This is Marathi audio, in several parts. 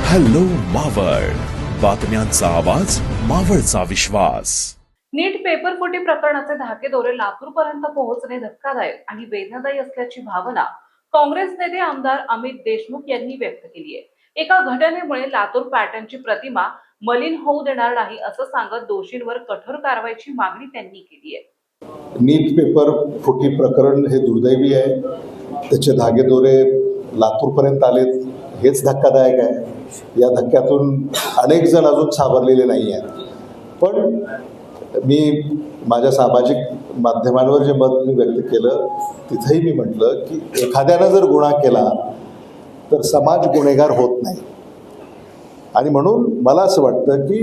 हॅलो मावळ, बातम्यांचा आवाज, मावळचा विश्वास. नीट पेपरफुटी प्रकरणाचे धाकेदोरे लातूरपर्यंत पोहोचणे धक्कादायक आणि वेदनादायी असल्याची भावना काँग्रेस नेते आमदार अमित देशमुख यांनी व्यक्त केली आहे. एका घटनेमुळे लातूर पॅटर्नची प्रतिमा मलिन होऊ देणार नाही असं सांगत दोषींवर कठोर कारवाईची मागणी त्यांनी केली आहे. नीट पेपर फुटी प्रकरण हे दुर्दैवी आहे. त्याचे धागेदोरे लातूरपर्यंत आलेत, हेच धक्कादायक आहे. या धक्क्यातून अनेक जण अजून सावरलेले नाही आहेत. पण मी माझ्या सामाजिक माध्यमांवर जे मत मी व्यक्त केलं तिथेही मी म्हटलं की एखाद्यानं जर गुन्हा केला तर समाज गुन्हेगार होत नाही. आणि म्हणून मला असं वाटतं की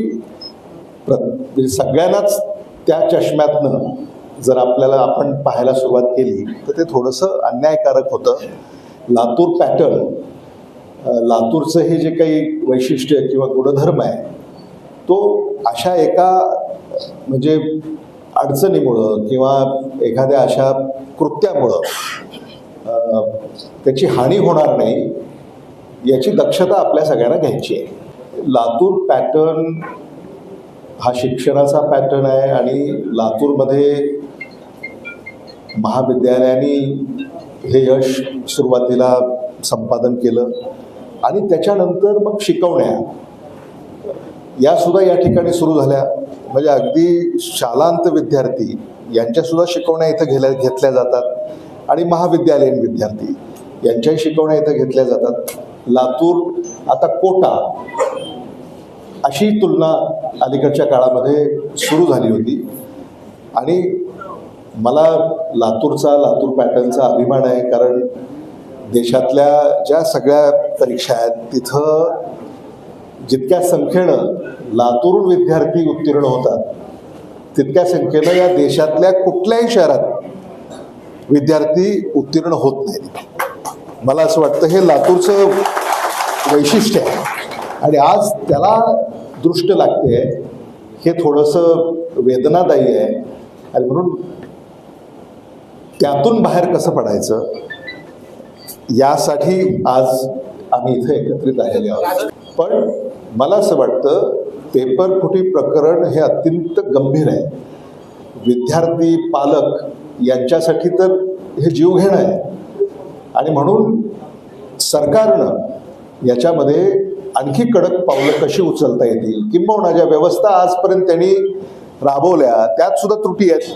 सगळ्यांनाच त्या चष्म्यातनं जर आपण पाहायला सुरुवात केली तर ते थोडंसं अन्यायकारक होतं. लातूर पॅटर्न, लातूरचं हे जे काही वैशिष्ट्य किंवा गुणधर्म आहे तो अशा एका म्हणजे अडचणीमुळं किंवा एखाद्या अशा कृत्यामुळं त्याची हानी होणार नाही याची दक्षता आपल्या सगळ्यांना घ्यायची आहे. लातूर पॅटर्न हा शिक्षणाचा पॅटर्न आहे आणि लातूरमध्ये महाविद्यालयांनी हे यश सुरुवातीला संपादन केलं आणि त्याच्यानंतर मग शिकवण्या यासुद्धा या ठिकाणी सुरू झाल्या. म्हणजे अगदी शालांत विद्यार्थी यांच्यासुद्धा शिकवण्या इथं घेतल्या जातात आणि महाविद्यालयीन विद्यार्थी यांच्याही शिकवण्या इथं घेतल्या जातात. लातूर आता कोटा अशी तुलना अलीकडच्या काळामध्ये सुरू झाली होती आणि मला लातूर पॅटर्नचा अभिमान आहे. कारण देशातल्या ज्या सगळ्या परीक्षा आहेत तिथं जितक्या संख्येनं लातूरून विद्यार्थी उत्तीर्ण होतात तितक्या संख्येनं या देशातल्या कुठल्याही शहरात विद्यार्थी उत्तीर्ण होत नाहीत. मला असं वाटतं हे लातूरचं वैशिष्ट्य आहे आणि आज त्याला दृष्ट लागते हे थोडंसं वेदनादायी आहे. आणि म्हणून त्यातून बाहेर कसं पडायचं यासाठी आज आम्ही इथे एकत्रित आलेले आहोत. पण मला असं वाटतं पेपर फुटी प्रकरण हे अत्यंत गंभीर आहे. विद्यार्थी पालक यांच्यासाठी तर हे जीवघेणं आहे आणि म्हणून सरकारनं याच्यामध्ये आणखी कडक पावलं कशी उचलता येतील किंबहुना ज्या व्यवस्था आजपर्यंत त्यांनी राबवल्या त्यात सुद्धा त्रुटी आहेत,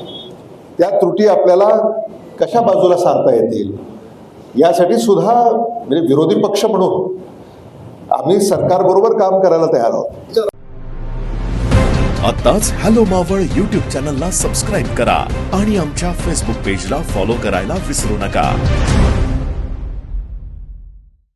त्या त्रुटी आपल्याला कशा बाजूला सारता येतील यासाठी सुद्धा म्हणजे विरोधी पक्ष म्हणून आम्ही सरकारबरोबर काम करायला तयार आहोत. आताच हॅलो मावळ YouTube चॅनलला सबस्क्राईब करा आणि आमच्या फेसबुक पेजला फॉलो करायला विसरू नका.